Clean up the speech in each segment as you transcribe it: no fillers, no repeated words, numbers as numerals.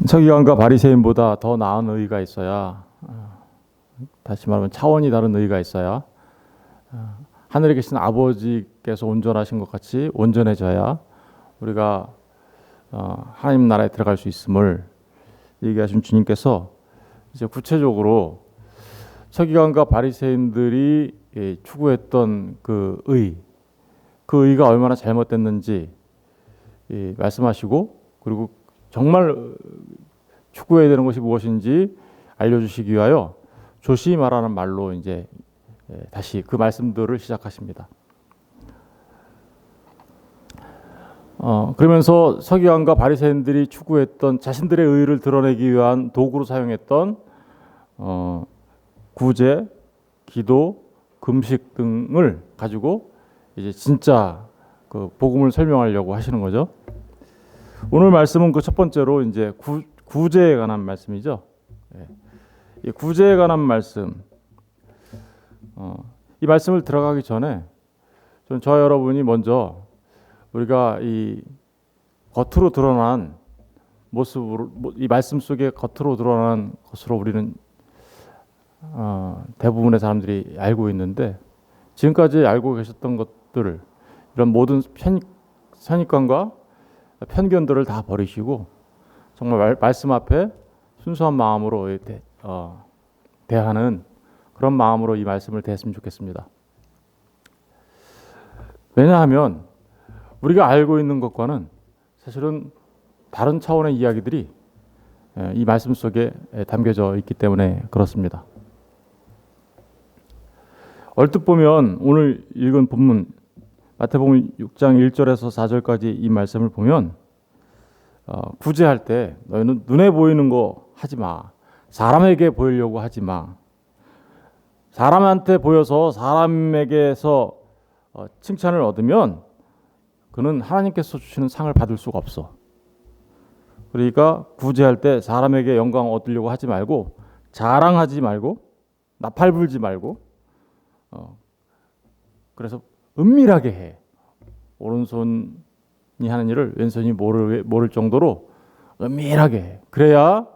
서기관과 바리새인보다 더 나은 의가 있어야, 다시 말하면 차원이 다른 의가 있어야, 하늘에 계신 아버지께서 온전하신 것 같이 온전해져야 우리가 하나님 나라에 들어갈 수 있음을 얘기하신 주님께서 이제 구체적으로 서기관과 바리새인들이 추구했던 그 의가 얼마나 잘못됐는지 말씀하시고, 그리고 정말 추구해야 되는 것이 무엇인지 알려주시기 위하여 조시 말하는 말로 이제 다시 그 말씀들을 시작하십니다. 그러면서 서기관과 바리새인들이 추구했던 자신들의 의를 드러내기 위한 도구로 사용했던 구제, 기도, 금식 등을 가지고 이제 진짜 그 복음을 설명하려고 하시는 거죠. 오늘 말씀은 그 첫 번째로 이제 구제에 관한 말씀이죠. 이 구제에 관한 말씀. 이 말씀을 들어가기 전에 저와 여러분이 먼저 우리가 이 겉으로 드러난 모습으로, 이 말씀 속에 겉으로 드러난 것으로 우리는 대부분의 사람들이 알고 있는데, 지금까지 알고 계셨던 것들을, 이런 모든 선입관과 편견들을 다 버리시고 정말 말씀 앞에 순수한 마음으로 대하는 그런 마음으로 이 말씀을 대했으면 좋겠습니다. 왜냐하면 우리가 알고 있는 것과는 사실은 다른 차원의 이야기들이 이 말씀 속에 담겨져 있기 때문에 그렇습니다. 얼뜻 보면 오늘 읽은 본문 마태복음 6장 1절에서 4절까지 이 말씀을 보면 구제할 때 너희는 눈에 보이는 거 하지 마. 사람에게 보이려고 하지 마. 사람한테 보여서 사람에게서 칭찬을 얻으면 그는 하나님께서 주시는 상을 받을 수가 없어. 그러니까 구제할 때 사람에게 영광 얻으려고 하지 말고, 자랑하지 말고, 나팔 불지 말고, 그래서 은밀하게 해. 오른손이 하는 일을 왼손이 모를 정도로 은밀하게 해. 그래야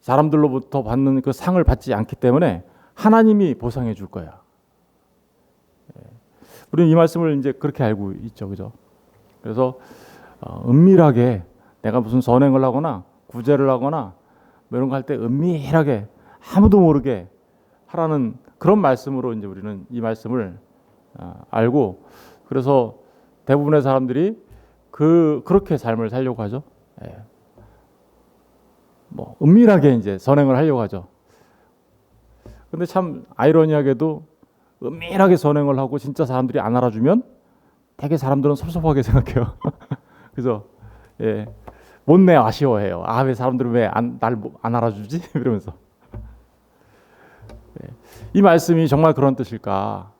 사람들로부터 받는 그 상을 받지 않기 때문에 하나님이 보상해 줄 거야. 우리는 이 말씀을 이제 그렇게 알고 있죠, 그죠? 그래서 은밀하게, 내가 무슨 선행을 하거나 구제를 하거나 뭐 이런 거 할 때 은밀하게 아무도 모르게 하라는 그런 말씀으로 이제 우리는 이 말씀을 알고, 그래서 대부분의 사람들이 그렇게 삶을 살려고 하죠. 뭐 은밀하게 이제 선행을 하려고 하죠. 근데 참 아이러니하게도 은밀하게 선행을 하고 진짜 사람들이 안 알아주면 되게 사람들은 섭섭하게 생각해요. 그래서 못내 아쉬워해요. 왜 사람들은 왜 날 안 알아주지? 이러면서. 이 말씀이 정말 그런 뜻일까?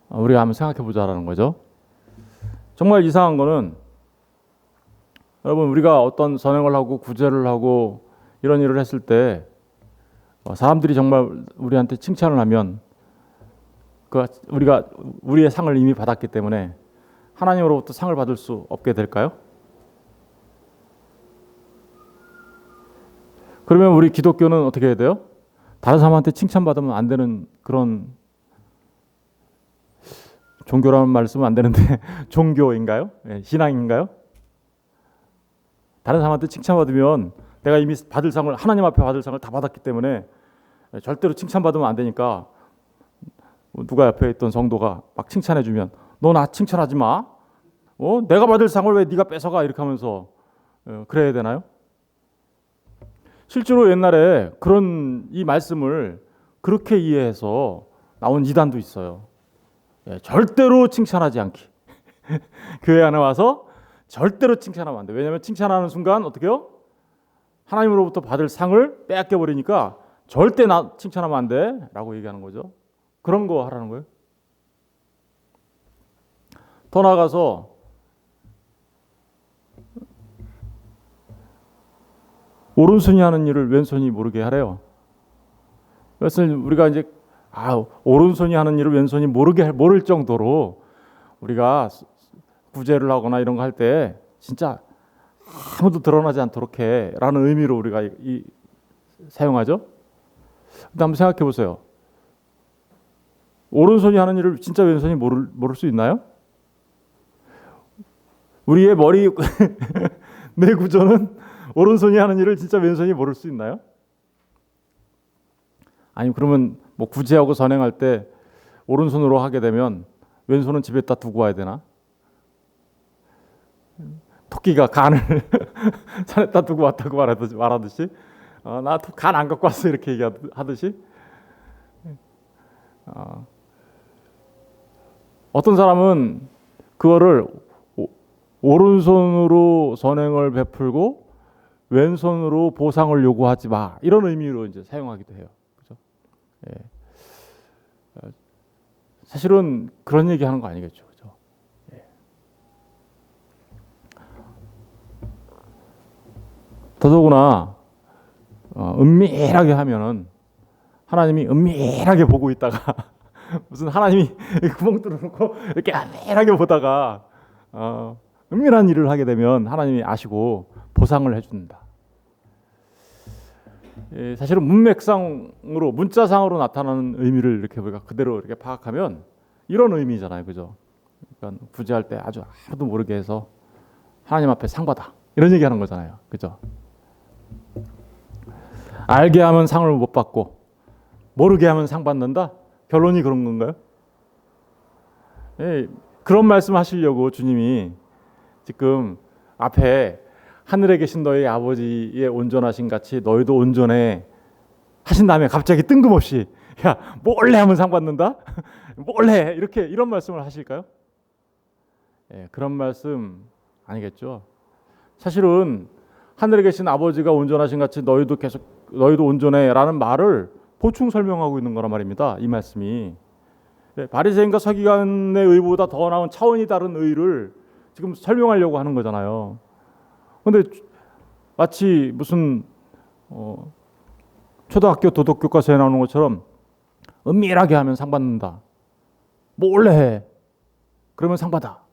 우리가 한번 생각해 보자라는 거죠. 정말 이상한 거는, 여러분, 우리가 어떤 선행을 하고 구제를 하고 이런 일을 했을 때 사람들이 정말 우리한테 칭찬을 하면 우리가 우리의 상을 이미 받았기 때문에 하나님으로부터 상을 받을 수 없게 될까요? 그러면 우리 기독교는 어떻게 해야 돼요? 다른 사람한테 칭찬받으면 안 되는 그런, 종교라는 말 쓰면 안 되는데 종교인가요? 신앙인가요? 다른 사람한테 칭찬받으면 내가 이미 받을 상을, 하나님 앞에 받을 상을 다 받았기 때문에 절대로 칭찬받으면 안 되니까, 누가 옆에 있던 성도가 막 칭찬해주면 너 나 칭찬하지 마. 내가 받을 상을 왜 네가 뺏어가? 이렇게 하면서 그래야 되나요? 실제로 옛날에 이 말씀을 그렇게 이해해서 나온 이단도 있어요. 절대로 칭찬하지 않기. 교회 안에 와서 절대로 칭찬하면 안 돼. 왜냐하면 칭찬하는 순간 어떻게 해요? 하나님으로부터 받을 상을 빼앗겨 버리니까 절대 나 칭찬하면 안 돼 라고 얘기하는 거죠. 그런 거 하라는 거예요. 더 나아가서 오른손이 하는 일을 왼손이 모르게 하래요. 그래서 우리가 이제 오른손이 하는 일을 왼손이 모를 정도로 우리가 구제를 하거나 이런 거 할 때 진짜 아무도 드러나지 않도록 해라는 의미로 우리가 사용하죠. 근데 한번 생각해 보세요. 오른손이 하는 일을 진짜 왼손이 모를 수 있나요? 우리의 머리 뇌 구조는 오른손이 하는 일을 진짜 왼손이 모를 수 있나요? 아니 그러면 뭐 구제하고 선행할 때 오른손으로 하게 되면 왼손은 집에다 두고 와야 되나? 토끼가 간을 산에다 두고 왔다고 말하듯이 나 간 안 갖고 왔어 이렇게 얘기하듯이 어떤 사람은 그거를 오른손으로 선행을 베풀고 왼손으로 보상을 요구하지 마 이런 의미로 이제 사용하기도 해요. 그죠? 예. 사실은 그런 얘기하는 거 아니겠죠, 그죠? 예. 더더구나 은밀하게 하면은 하나님이 은밀하게 보고 있다가 무슨 하나님이 구멍 뚫어놓고 이렇게 은밀하게 보다가 은밀한 일을 하게 되면 하나님이 아시고 보상을 해준다. 사실은 문맥상으로 문자상으로 나타나는 의미를 이렇게 우리가 그대로 이렇게 파악하면 이런 의미잖아요, 그죠? 그러니까 구제할 때 아주 아무도 모르게 해서 하나님 앞에 상 받아 이런 얘기하는 거잖아요, 그죠? 알게 하면 상을 못 받고 모르게 하면 상 받는다. 결론이 그런 건가요? 그런 말씀하시려고 주님이 지금 앞에 하늘에 계신 너희 아버지의 온전하신 같이 너희도 온전해 하신 다음에 갑자기 뜬금없이 야 몰래 하면 상 받는다? 몰래 이렇게 이런 말씀을 하실까요? 그런 말씀 아니겠죠. 사실은 하늘에 계신 아버지가 온전하신 같이 너희도 온전해라는 말을 보충 설명하고 있는 거란 말입니다. 이 말씀이 바리새인과 서기관의 의보다 더 나은 차원이 다른 의를 지금 설명하려고 하는 거잖아요. 그런데 마치 무슨 초등학교 도덕 교과서에 나오는 것처럼 은밀하게 하면 상 받는다. 몰래 해. 그러면 상 받아.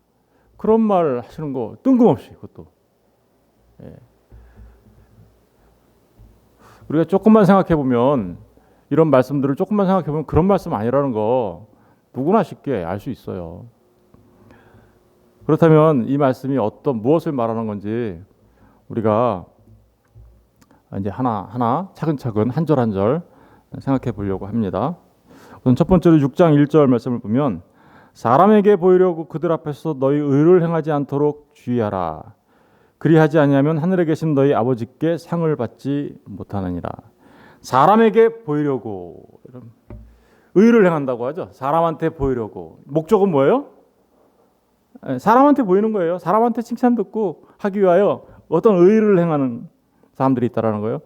그런 말 하시는 거 뜬금없이 그것도. 우리가 조금만 생각해 보면 이런 말씀들을 조금만 생각해 보면 그런 말씀 아니라는 거 누구나 쉽게 알 수 있어요. 그렇다면 이 말씀이 무엇을 말하는 건지 우리가 이제 하나하나 차근차근 한 절 한 절 생각해 보려고 합니다. 우선 첫 번째로 6장 1절 말씀을 보면 사람에게 보이려고 그들 앞에서 너희 의를 행하지 않도록 주의하라. 그리하지 아니하면 하늘에 계신 너희 아버지께 상을 받지 못하느니라. 사람에게 보이려고 의를 행한다고 하죠. 사람한테 보이려고. 목적은 뭐예요? 사람한테 보이는 거예요. 사람한테 칭찬 듣고 하기 위하여 어떤 의를 행하는 사람들이 있다라는 거예요.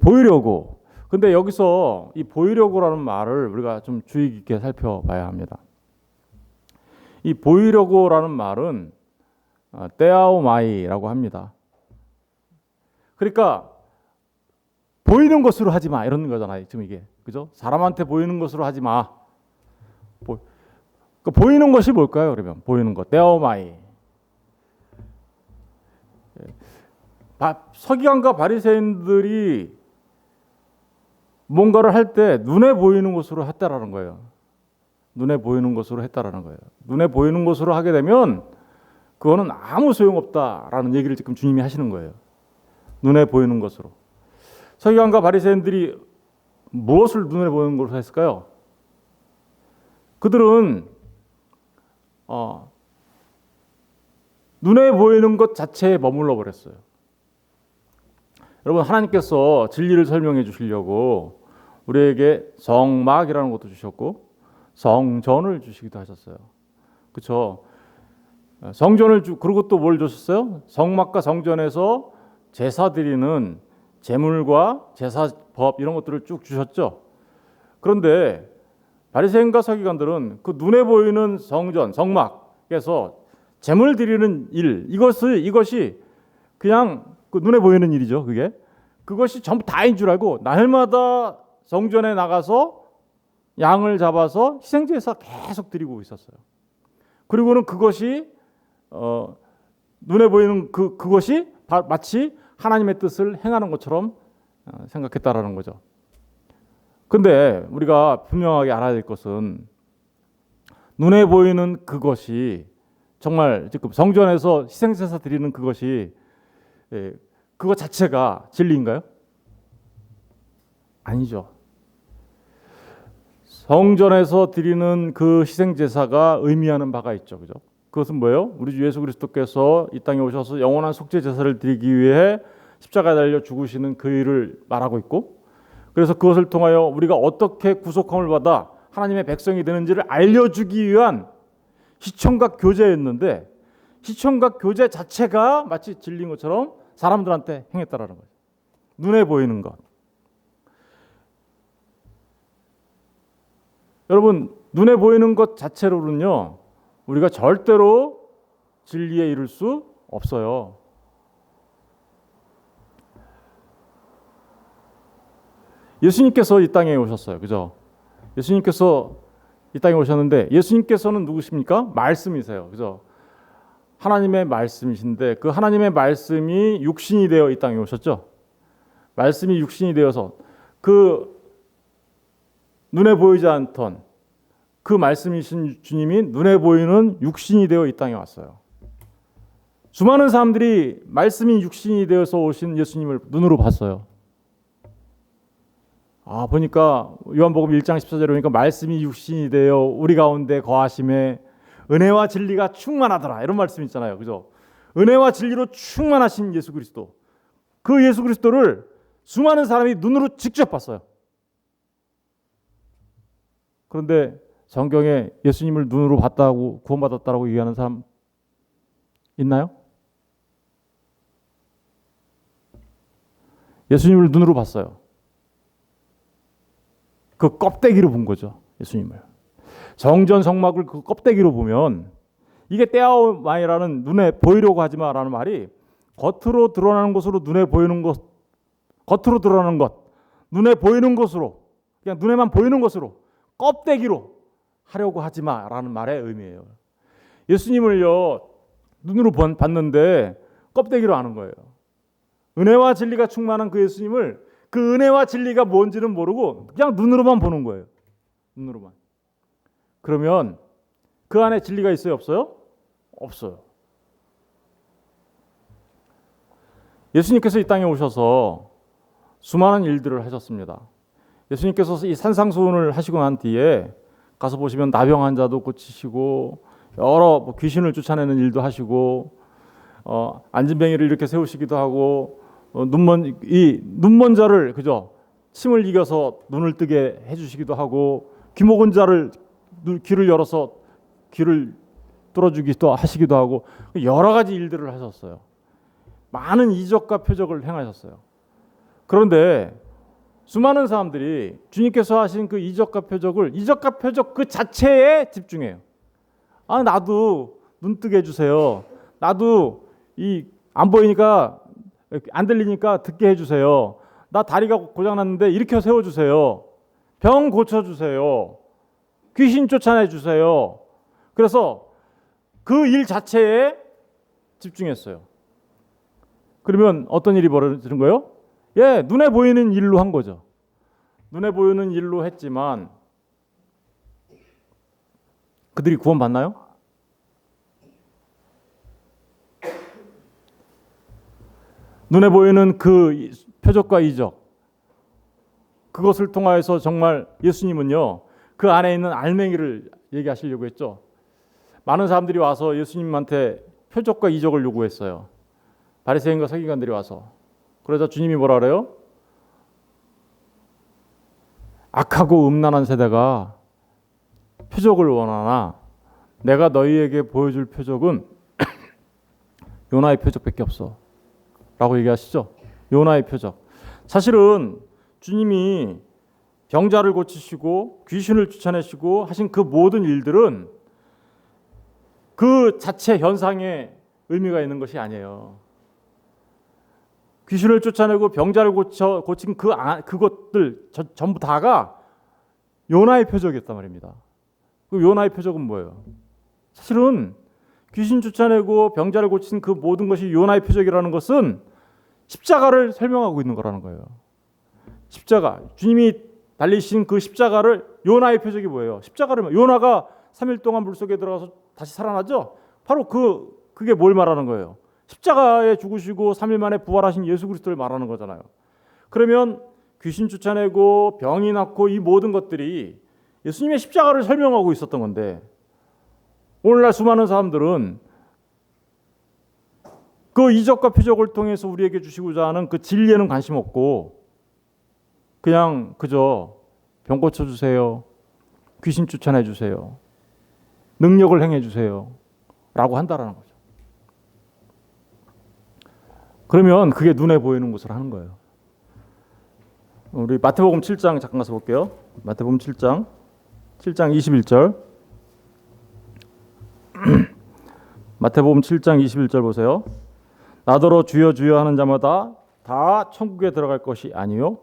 보이려고. 근데 여기서 이 보이려고라는 말을 우리가 좀 주의 깊게 살펴봐야 합니다. 이 보이려고라는 말은 떼아오마이라고 합니다. 그러니까 보이는 것으로 하지 마 이런 거잖아요. 지금 이게 그죠? 사람한테 보이는 것으로 하지 마. 보이는 것이 뭘까요? 그러면 보이는 것 떼아오마이. 서기관과 바리새인들이 뭔가를 할 때 눈에 보이는 것으로 했다라는 거예요. 눈에 보이는 것으로 했다라는 거예요. 눈에 보이는 것으로 하게 되면 그거는 아무 소용없다라는 얘기를 지금 주님이 하시는 거예요. 눈에 보이는 것으로. 서기관과 바리새인들이 무엇을 눈에 보이는 것으로 했을까요? 그들은 눈에 보이는 것 자체에 머물러 버렸어요. 여러분 하나님께서 진리를 설명해 주시려고 우리에게 성막이라는 것도 주셨고 성전을 주시기도 하셨어요. 그렇죠? 성전을 그리고 또 뭘 주셨어요? 성막과 성전에서 제사 드리는 제물과 제사법 이런 것들을 쭉 주셨죠. 그런데 바리새인과 서기관들은 그 눈에 보이는 성전, 성막에서 제물 드리는 일 이것이 그냥 그 눈에 보이는 일이죠. 그것이 전부 다인 줄 알고 날마다 성전에 나가서 양을 잡아서 희생제사 계속 드리고 있었어요. 그리고는 그것이 눈에 보이는 그것이 마치 하나님의 뜻을 행하는 것처럼 생각했다라는 거죠. 근데 우리가 분명하게 알아야 될 것은 눈에 보이는 그것이 정말 지금 성전에서 희생제사 드리는 그것이 그것 자체가 진리인가요? 아니죠. 성전에서 드리는 그 희생제사가 의미하는 바가 있죠. 그죠? 그것은 뭐예요? 우리 주 예수 그리스도께서 이 땅에 오셔서 영원한 속죄 제사를 드리기 위해 십자가에 달려 죽으시는 그 일을 말하고 있고, 그래서 그것을 통하여 우리가 어떻게 구속함을 받아 하나님의 백성이 되는지를 알려주기 위한 시청각 교제였는데, 시청각 교제 자체가 마치 진리인 것처럼 사람들한테 행했다라는 거죠. 눈에 보이는 것. 여러분, 눈에 보이는 것 자체로는요, 우리가 절대로 진리에 이를 수 없어요. 예수님께서 이 땅에 오셨어요. 그죠? 예수님께서 이 땅에 오셨는데, 예수님께서는 누구십니까? 말씀이세요. 그죠? 하나님의 말씀이신데, 그 하나님의 말씀이 육신이 되어 이 땅에 오셨죠? 말씀이 육신이 되어서 그 눈에 보이지 않던 그 말씀이신 주님이 눈에 보이는 육신이 되어 이 땅에 왔어요. 수많은 사람들이 말씀이 육신이 되어서 오신 예수님을 눈으로 봤어요. 보니까 요한복음 1장 14절에 보니까 말씀이 육신이 되어 우리 가운데 거하심에 은혜와 진리가 충만하더라, 이런 말씀 있잖아요. 그죠? 은혜와 진리로 충만하신 예수 그리스도, 그 예수 그리스도를 수많은 사람이 눈으로 직접 봤어요. 그런데 성경에 예수님을 눈으로 봤다고 구원받았다고 얘기하는 사람 있나요? 예수님을 눈으로 봤어요. 그 껍데기로 본 거죠. 예수님을. 정전 성막을 그 껍데기로 보면, 이게 떼아오마이라는 눈에 보이려고 하지 마라는 말이 겉으로 드러나는 것으로 눈에 보이는 것, 겉으로 드러나는 것, 눈에 보이는 것으로, 그냥 눈에만 보이는 것으로 껍데기로 하려고 하지 마라는 말의 의미예요. 예수님을요, 눈으로 봤는데 껍데기로 아는 거예요. 은혜와 진리가 충만한 그 예수님을, 그 은혜와 진리가 뭔지는 모르고 그냥 눈으로만 보는 거예요. 눈으로만. 그러면 그 안에 진리가 있어요, 없어요? 없어요. 예수님께서 이 땅에 오셔서 수많은 일들을 하셨습니다. 예수님께서 이 산상수훈을 하시고 난 뒤에 가서 보시면 나병 환자도 고치시고, 여러 귀신을 쫓아내는 일도 하시고, 안진뱅이를 이렇게 세우시기도 하고, 눈먼 자를, 그죠? 침을 이겨서 눈을 뜨게 해주시기도 하고, 귀 목은 자를 귀를 열어서 귀를 뚫어주기도 하시기도 하고, 여러 가지 일들을 하셨어요. 많은 이적과 표적을 행하셨어요. 그런데 수많은 사람들이 주님께서 하신 그 이적과 표적 그 자체에 집중해요. 나도 눈 뜨게 해주세요. 나도 안 보이니까, 안 들리니까 듣게 해주세요. 나 다리가 고장났는데 일으켜 세워주세요. 병 고쳐주세요. 귀신 쫓아내주세요. 그래서 그 일 자체에 집중했어요. 그러면 어떤 일이 벌어지는 거예요? 눈에 보이는 일로 한 거죠. 눈에 보이는 일로 했지만 그들이 구원받나요? 눈에 보이는 그 표적과 이적, 그것을 통하여서 정말 예수님은요, 그 안에 있는 알맹이를 얘기하시려고 했죠. 많은 사람들이 와서 예수님한테 표적과 이적을 요구했어요. 바리새인과 서기관들이 와서. 그러자 주님이 뭐라 그래요? 악하고 음란한 세대가 표적을 원하나 내가 너희에게 보여줄 표적은 요나의 표적밖에 없어 라고 얘기하시죠. 요나의 표적. 사실은 주님이 병자를 고치시고 귀신을 쫓아내시고 하신 그 모든 일들은 그 자체 현상에 의미가 있는 것이 아니에요. 귀신을 쫓아내고 병자를 고친 그것들 전부 다가 요나의 표적이었단 말입니다. 그 요나의 표적은 뭐예요? 사실은 귀신 쫓아내고 병자를 고친 그 모든 것이 요나의 표적이라는 것은 십자가를 설명하고 있는 거라는 거예요. 십자가, 주님이 달리신 그 십자가를, 요나의 표적이 뭐예요? 십자가를, 요나가 3일 동안 물속에 들어가서 다시 살아나죠? 바로 그게 뭘 말하는 거예요? 십자가에 죽으시고 3일 만에 부활하신 예수 그리스도를 말하는 거잖아요. 그러면 귀신 쫓아내고 병이 낫고 이 모든 것들이 예수님의 십자가를 설명하고 있었던 건데, 오늘날 수많은 사람들은 그 이적과 표적을 통해서 우리에게 주시고자 하는 그 진리에는 관심 없고 그냥 그저 병 고쳐주세요, 귀신 쫓아내주세요, 능력을 행해주세요 라고 한다라는 거죠. 그러면 그게 눈에 보이는 것을 하는 거예요. 우리 마태복음 7장 잠깐 가서 볼게요. 마태복음 7장 21절. 마태복음 7장 21절 보세요. 나더러 주여 주여 하는 자마다 다 천국에 들어갈 것이 아니요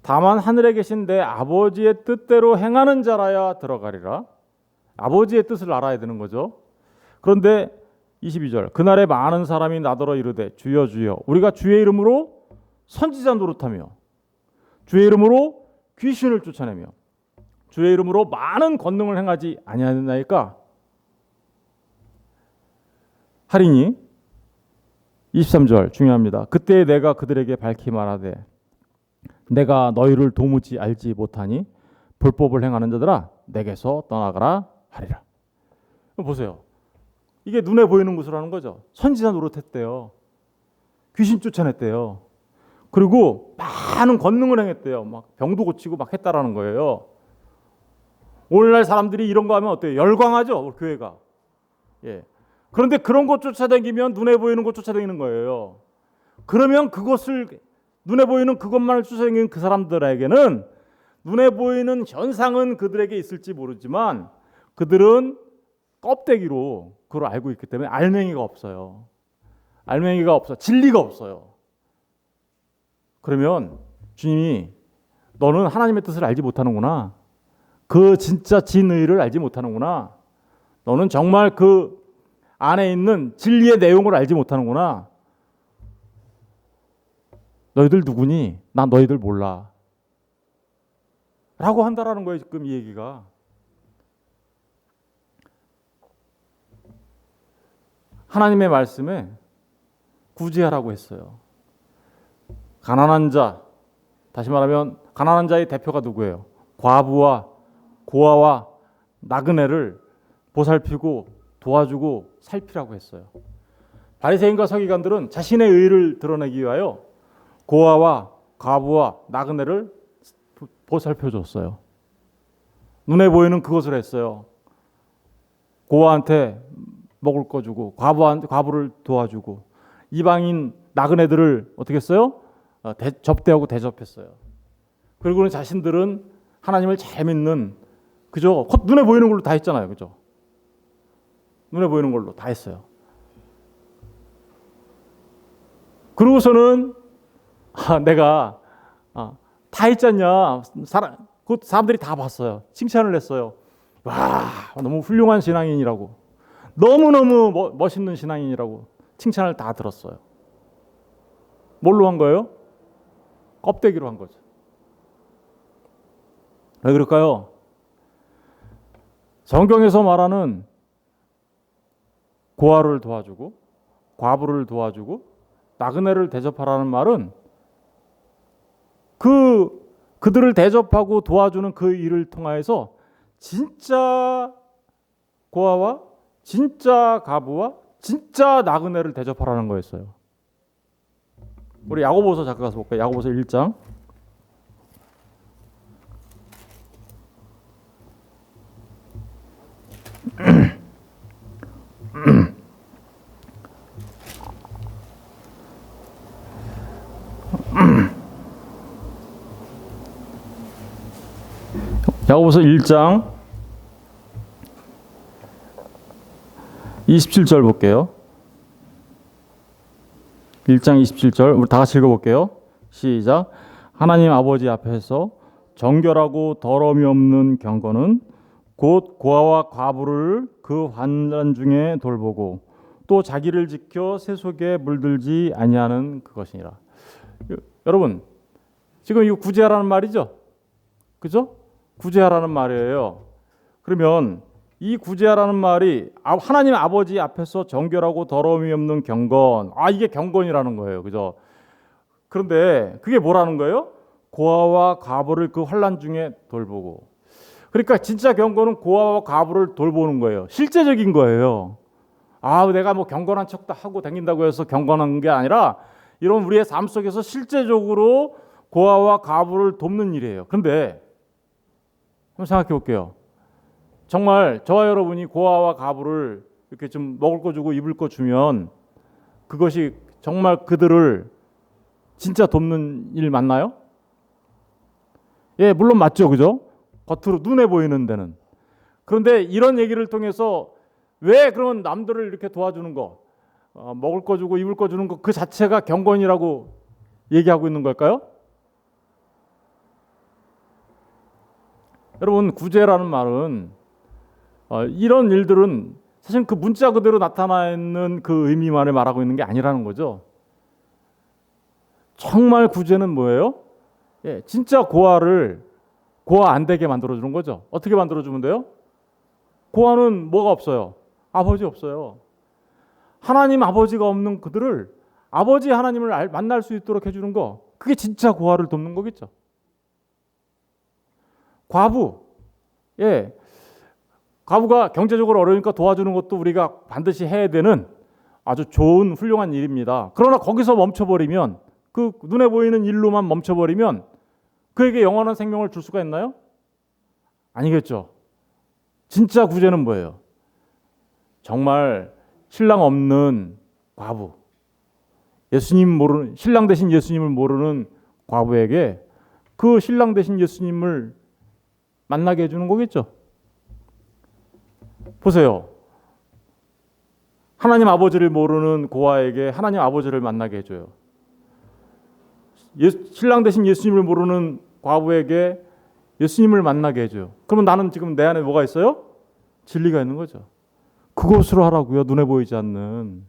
다만 하늘에 계신 내 아버지의 뜻대로 행하는 자라야 들어가리라. 아버지의 뜻을 알아야 되는 거죠. 그런데 22절. 그날에 많은 사람이 나더러 이르되 주여 주여 우리가 주의 이름으로 선지자 노릇하며 주의 이름으로 귀신을 쫓아내며 주의 이름으로 많은 권능을 행하지 아니하였나이까 하리니. 23절 중요합니다. 그때 내가 그들에게 밝히 말하되 내가 너희를 도무지 알지 못하니 불법을 행하는 자들아 내게서 떠나가라 하리라. 보세요. 이게 눈에 보이는 것으로 하는 거죠. 선지자 노릇했대요. 귀신 쫓아냈대요. 그리고 많은 권능을 행했대요. 막 병도 고치고 막 했다라는 거예요. 오늘날 사람들이 이런 거 하면 어때요? 열광하죠, 교회가. 예. 그런데 그런 것 쫓아다니면 눈에 보이는 것 쫓아다니는 거예요. 그러면 그것을 눈에 보이는 그것만을 쫓아다니는 그 사람들에게는 눈에 보이는 현상은 그들에게 있을지 모르지만 그들은 껍데기로 그걸 알고 있기 때문에 알맹이가 없어요. 알맹이가 없어. 진리가 없어요. 그러면 주님이 너는 하나님의 뜻을 알지 못하는구나. 그 진짜 진의를 알지 못하는구나. 너는 정말 그 안에 있는 진리의 내용을 알지 못하는구나. 너희들 누구니? 난 너희들 몰라. 라고 한다라는 거예요. 지금 이 얘기가. 하나님의 말씀에 구제하라고 했어요. 가난한 자, 다시 말하면 가난한 자의 대표가 누구예요? 과부와 고아와 나그네를 보살피고 도와주고 살피라고 했어요. 바리새인과 서기관들은 자신의 의를 드러내기 위하여 고아와 과부와 나그네를 보살펴 줬어요. 눈에 보이는 그것을 했어요. 고아한테 먹을 거 주고 과부를 도와주고 이방인 나그네들을 어떻게 했어요? 접대하고 대접했어요. 그리고는 자신들은 하나님을 잘 믿는 그죠? 눈에 보이는 걸로 다 했잖아요. 그죠? 눈에 보이는 걸로 다 했어요. 그러고서는 내가 다 했잖냐. 사람들이 다 봤어요. 칭찬을 했어요. 와, 너무 훌륭한 신앙인이라고. 너무너무 멋있는 신앙인이라고 칭찬을 다 들었어요. 뭘로 한 거예요? 껍데기로 한 거죠. 왜 그럴까요? 성경에서 말하는 고아를 도와주고 과부를 도와주고 나그네를 대접하라는 말은 그들을 대접하고 도와주는 그 일을 통하여서 진짜 고아와 진짜 과부와 진짜 나그네를 대접하라는 거였어요. 우리 야고보서 잠깐 가서 볼까요? 야고보서 1장. 야고보서 1장 27절 볼게요. 1장 27절 우리 다 같이 읽어볼게요. 시작. 하나님 아버지 앞에서 정결하고 더러움이 없는 경건은 곧 고아와 과부를 그 환난 중에 돌보고 또 자기를 지켜 새 속에 물들지 아니하는 그것이니라. 여러분, 지금 이거 구제하라는 말이죠? 그죠? 구제하라는 말이에요. 그러면 이 구제하라는 말이 하나님 아버지 앞에서 정결하고 더러움이 없는 경건, 이게 경건이라는 거예요. 그죠? 그런데 그게 뭐라는 거예요? 고아와 과부를 그 환난 중에 돌보고. 그러니까 진짜 경건은 고아와 과부를 돌보는 거예요. 실제적인 거예요. 내가 뭐 경건한 척도 하고 다닌다고 해서 경건한 게 아니라 이런 우리의 삶 속에서 실제적으로 고아와 과부를 돕는 일이에요. 그런데 한번 생각해 볼게요. 정말 저와 여러분이 고아와 과부를 이렇게 좀 먹을 거 주고 입을 거 주면 그것이 정말 그들을 진짜 돕는 일 맞나요? 예, 물론 맞죠. 그죠? 겉으로 눈에 보이는 데는. 그런데 이런 얘기를 통해서 왜 그러면 남들을 이렇게 도와주는 거, 먹을 거 주고 입을 거 주는 거 그 자체가 경건이라고 얘기하고 있는 걸까요? 여러분, 구제라는 말은 이런 일들은 사실 그 문자 그대로 나타나 있는 그 의미만을 말하고 있는 게 아니라는 거죠. 정말 구제는 뭐예요? 예, 진짜 고아를 고아 안 되게 만들어주는 거죠. 어떻게 만들어주면 돼요? 고아는 뭐가 없어요? 아버지 없어요. 하나님 아버지가 없는 그들을 아버지 하나님을 만날 수 있도록 해주는 거, 그게 진짜 고아를 돕는 거겠죠. 과부, 예, 과부가 경제적으로 어려우니까 도와주는 것도 우리가 반드시 해야 되는 아주 좋은 훌륭한 일입니다. 그러나 거기서 멈춰버리면, 그 눈에 보이는 일로만 멈춰버리면 그에게 영원한 생명을 줄 수가 있나요? 아니겠죠. 진짜 구제는 뭐예요? 정말 신랑 없는 과부, 신랑 대신 예수님을 모르는 과부에게 그 신랑 대신 예수님을 만나게 해주는 거겠죠. 보세요. 하나님 아버지를 모르는 고아에게 하나님 아버지를 만나게 해줘요. 신랑 대신 예수님을 모르는 과부에게 예수님을 만나게 해줘요. 그러면 나는 지금 내 안에 뭐가 있어요? 진리가 있는 거죠. 그것으로 하라고요. 눈에 보이지 않는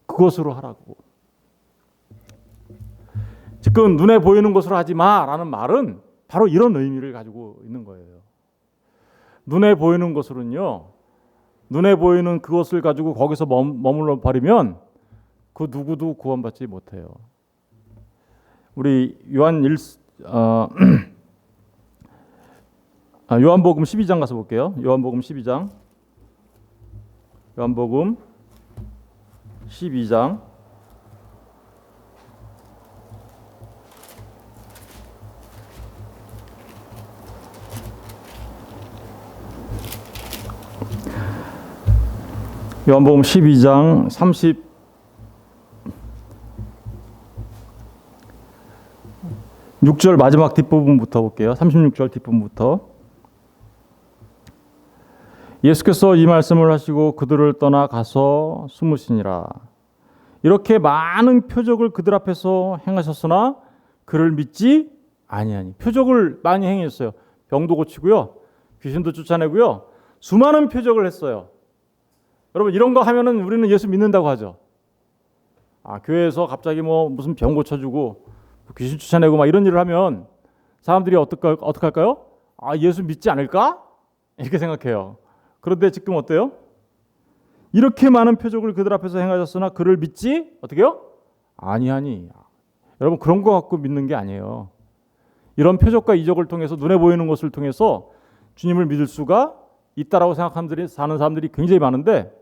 그것으로 하라고. 지금 눈에 보이는 것으로 하지 마라는 말은 바로 이런 의미를 가지고 있는 거예요. 눈에 보이는 것으로는요, 눈에 보이는 그것을 가지고 거기서 머물러 버리면 그 누구도 구원받지 못해요. 우리 요한복음 12장 가서 볼게요. 요한복음 12장. 요한복음 12장. 요한복음 12장 36절 마지막 뒷부분부터 볼게요. 36절 뒷부분부터. 예수께서 이 말씀을 하시고 그들을 떠나 가서 숨으시니라. 이렇게 많은 표적을 그들 앞에서 행하셨으나 그를 믿지 아니하니. 표적을 많이 행했어요. 병도 고치고요, 귀신도 쫓아내고요, 수많은 표적을 했어요. 여러분, 이런 거 하면은 우리는 예수 믿는다고 하죠. 교회에서 갑자기 무슨 병 고쳐주고 귀신 쫓아내고 막 이런 일을 하면 사람들이 어떻게 할까요? 예수 믿지 않을까? 이렇게 생각해요. 그런데 지금 어때요? 이렇게 많은 표적을 그들 앞에서 행하셨으나 그를 믿지 어떻게요? 아니하니. 여러분, 그런 거 갖고 믿는 게 아니에요. 이런 표적과 이적을 통해서 눈에 보이는 것을 통해서 주님을 믿을 수가 있다라고 생각하는 사는 사람들이 굉장히 많은데,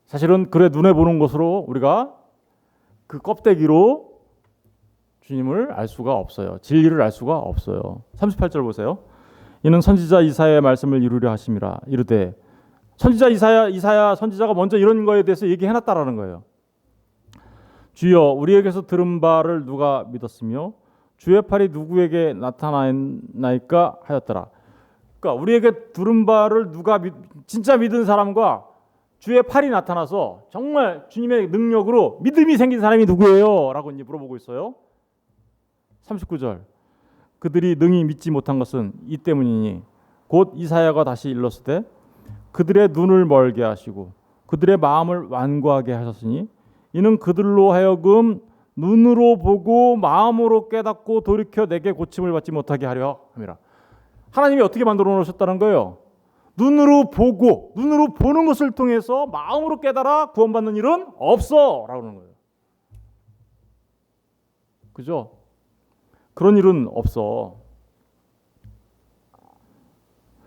사실은 그래 눈에 보는 것으로 우리가 그 껍데기로 주님을 알 수가 없어요. 진리를 알 수가 없어요. 38절 보세요. 이는 선지자 이사야의 말씀을 이루려 하심이라. 이르되, 선지자 이사야 선지자가 먼저 이런 거에 대해서 얘기해놨다라는 거예요. 주여, 우리에게서 들은 바를 누가 믿었으며 주의 팔이 누구에게 나타나나이까 하였더라. 그러니까 우리에게 들은 바를 누가 진짜 믿은 사람과 주의 팔이 나타나서 정말 주님의 능력으로 믿음이 생긴 사람이 누구예요? 라고 이제 물어보고 있어요. 39절. 그들이 능히 믿지 못한 것은 이 때문이니 곧 이사야가 다시 일렀을 때 그들의 눈을 멀게 하시고 그들의 마음을 완고하게 하셨으니 이는 그들로 하여금 눈으로 보고 마음으로 깨닫고 돌이켜 내게 고침을 받지 못하게 하려 함이라. 하나님이 어떻게 만들어 놓으셨다는 거예요? 눈으로 보고 눈으로 보는 것을 통해서 마음으로 깨달아 구원받는 일은 없어 라고 하는 거예요. 그죠? 그런 일은 없어.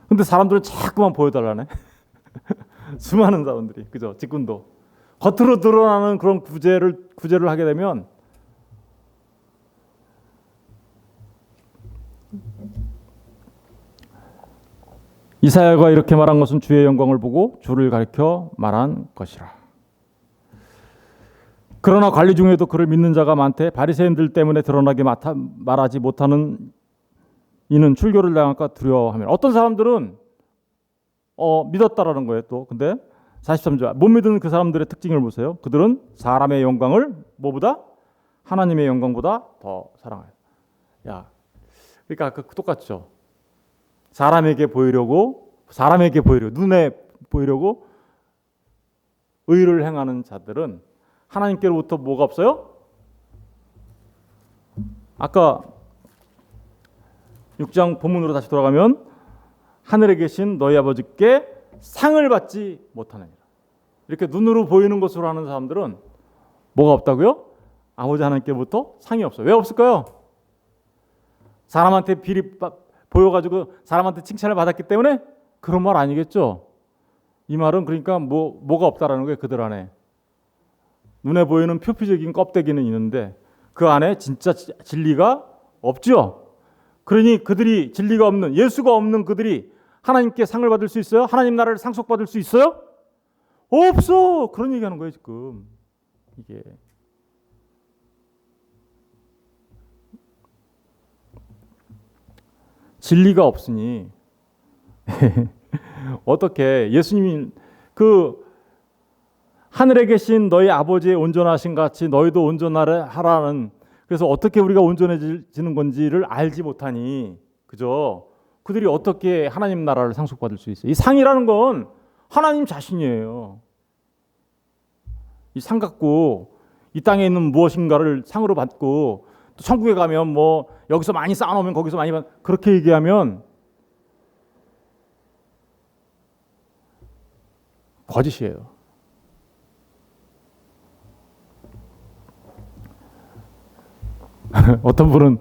근데 사람들은 자꾸만 보여달라네. 수많은 사람들이, 그죠? 지금도 겉으로 드러나는 그런 구제를 하게 되면 이사야가 이렇게 말한 것은 주의 영광을 보고 주를 가리켜 말한 것이라. 그러나 관리 중에도 그를 믿는 자가 많되 바리새인들 때문에 드러나게 말하지 못하는 이는 출교를 당할까 두려워하며. 어떤 사람들은 믿었다라는 거예요. 또 근데 43절 못 믿은 그 사람들의 특징을 보세요. 그들은 사람의 영광을 뭐보다 하나님의 영광보다 더 사랑해요. 야, 그러니까 똑같죠. 사람에게 보이려고 눈에 보이려고 의를 행하는 자들은 하나님께로부터 뭐가 없어요? 아까 6장 본문으로 다시 돌아가면 하늘에 계신 너희 아버지께 상을 받지 못하느니라. 이렇게 눈으로 보이는 것으로 하는 사람들은 뭐가 없다고요? 아버지 하나님께로부터 상이 없어요. 왜 없을까요? 사람한테 비리 보여가지고 사람한테 칭찬을 받았기 때문에? 그런 말 아니겠죠? 이 말은 그러니까 뭐가 없다라는 거예요. 그들 안에 눈에 보이는 표피적인 껍데기는 있는데 그 안에 진짜 진리가 없죠. 그러니 그들이 진리가 없는, 예수가 없는 그들이 하나님께 상을 받을 수 있어요? 하나님 나라를 상속받을 수 있어요? 없어. 그런 얘기하는 거예요 지금. 이게 진리가 없으니 어떻게 예수님이 그 하늘에 계신 너희 아버지의 온전하신 같이 너희도 온전하라는, 그래서 어떻게 우리가 온전해지는 건지를 알지 못하니, 그죠? 그들이 어떻게 하나님 나라를 상속받을 수 있어요? 이 상이라는 건 하나님 자신이에요. 이 상 갖고 이 땅에 있는 무엇인가를 상으로 받고 또 천국에 가면 뭐 여기서 많이 쌓아놓으면 거기서 많이 받, 그렇게 얘기하면 거짓이에요. 어떤 분은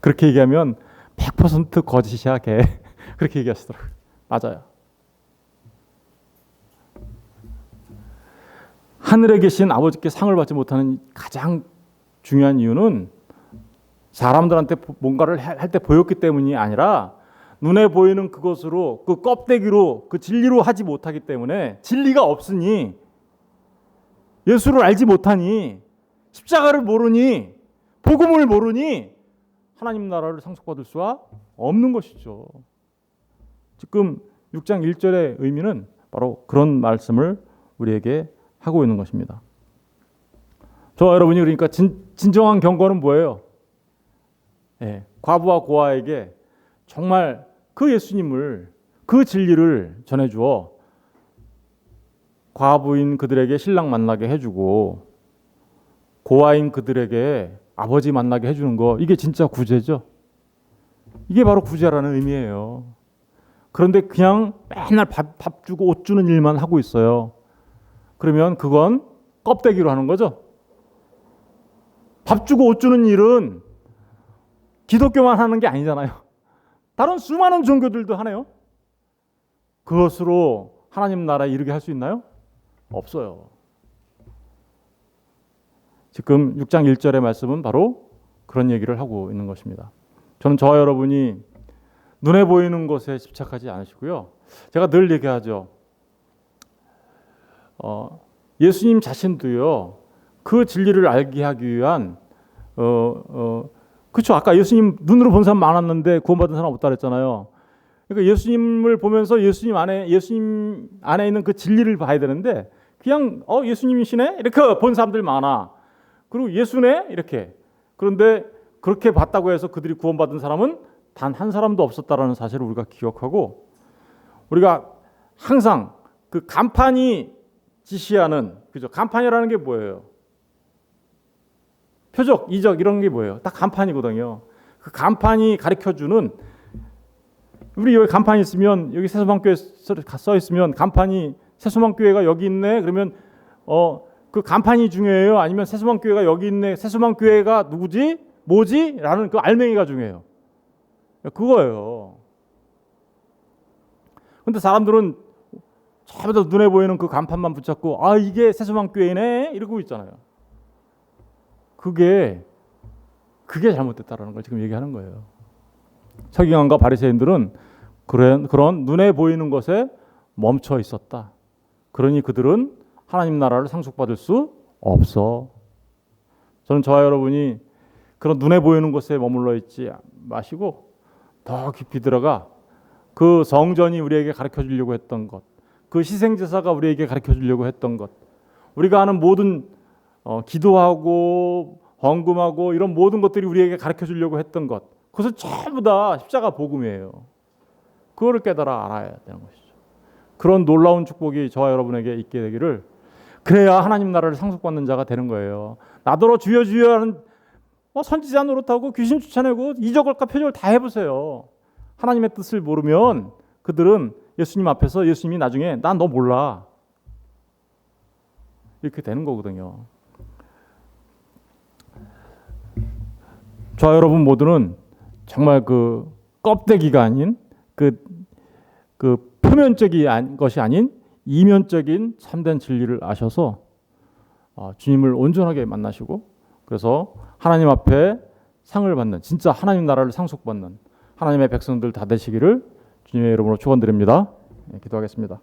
그렇게 얘기하면 100% 거짓이야 걔. 그렇게 얘기하시더라고요. 맞아요. 하늘에 계신 아버지께 상을 받지 못하는 가장 중요한 이유는 사람들한테 뭔가를 할 때 보였기 때문이 아니라 눈에 보이는 그것으로, 그 껍데기로, 그 진리로 하지 못하기 때문에, 진리가 없으니, 예수를 알지 못하니, 십자가를 모르니, 복음을 모르니 하나님 나라를 상속받을 수가 없는 것이죠. 지금 6장 1절의 의미는 바로 그런 말씀을 우리에게 하고 있는 것입니다. 저와 여러분이 그러니까 진정한 경건은 뭐예요? 과부와 고아에게 정말 그 예수님을, 그 진리를 전해주어 과부인 그들에게 신랑 만나게 해주고 고아인 그들에게 아버지 만나게 해주는 거, 이게 진짜 구제죠. 이게 바로 구제라는 의미예요. 그런데 그냥 맨날 밥 주고 옷 주는 일만 하고 있어요. 그러면 그건 껍데기로 하는 거죠. 밥 주고 옷 주는 일은 기독교만 하는 게 아니잖아요. 다른 수많은 종교들도 하네요. 그것으로 하나님 나라에 이르게 할 수 있나요? 없어요. 지금 6장 1절의 말씀은 바로 그런 얘기를 하고 있는 것입니다. 저는 저와 여러분이 눈에 보이는 것에 집착하지 않으시고요. 제가 늘 얘기하죠. 예수님 자신도요, 그 진리를 알게 하기 위한 그렇죠. 아까 예수님 눈으로 본 사람 많았는데 구원받은 사람 없다 그랬잖아요. 그러니까 예수님을 보면서 예수님 안에 있는 그 진리를 봐야 되는데 그냥 예수님이시네 이렇게 본 사람들 많아. 그리고 예수네 이렇게. 그런데 그렇게 봤다고 해서 그들이 구원받은 사람은 단 한 사람도 없었다라는 사실을 우리가 기억하고, 우리가 항상 그 간판이 지시하는, 그죠? 간판이라는 게 뭐예요? 표적, 이적 이런 게 뭐예요? 딱 간판이거든요. 그 간판이 가르쳐주는, 우리 여기 간판이 있으면, 여기 세수방교회 써 있으면 간판이 세수방교회가 여기 있네. 그러면 그 간판이 중요해요? 아니면 세수방교회가 여기 있네. 세수방교회가 누구지? 뭐지? 라는 그 알맹이가 중요해요. 그거예요. 근데 사람들은 처음부터 눈에 보이는 그 간판만 붙잡고 아 이게 세수방교회네 이러고 있잖아요. 그게 잘못됐다라는 걸 지금 얘기하는 거예요. 서기관과 바리새인들은 그런 눈에 보이는 것에 멈춰 있었다. 그러니 그들은 하나님 나라를 상속받을 수 없어. 저는 저와 여러분이 그런 눈에 보이는 것에 머물러 있지 마시고 더 깊이 들어가 그 성전이 우리에게 가르쳐 주려고 했던 것, 그 희생제사가 우리에게 가르쳐 주려고 했던 것, 우리가 하는 모든 기도하고 헌금하고 이런 모든 것들이 우리에게 가르쳐 주려고 했던 것, 그것은 전부 다 십자가 복음이에요. 그거를 깨달아 알아야 되는 것이죠. 그런 놀라운 축복이 저와 여러분에게 있게 되기를, 그래야 하나님 나라를 상속받는 자가 되는 거예요. 나더러 주여 주여 하는 선지자 노릇하고 귀신 쫓아내고 이적을과 표적을 다 해보세요. 하나님의 뜻을 모르면 그들은 예수님 앞에서 예수님이 나중에 난 너 몰라 이렇게 되는 거거든요. 저와 여러분 모두는 정말 그 껍데기가 아닌 그 표면적인 것이 아닌 이면적인 참된 진리를 아셔서 주님을 온전하게 만나시고, 그래서 하나님 앞에 상을 받는, 진짜 하나님 나라를 상속받는 하나님의 백성들 다 되시기를 주님의 이름으로 축원드립니다. 기도하겠습니다.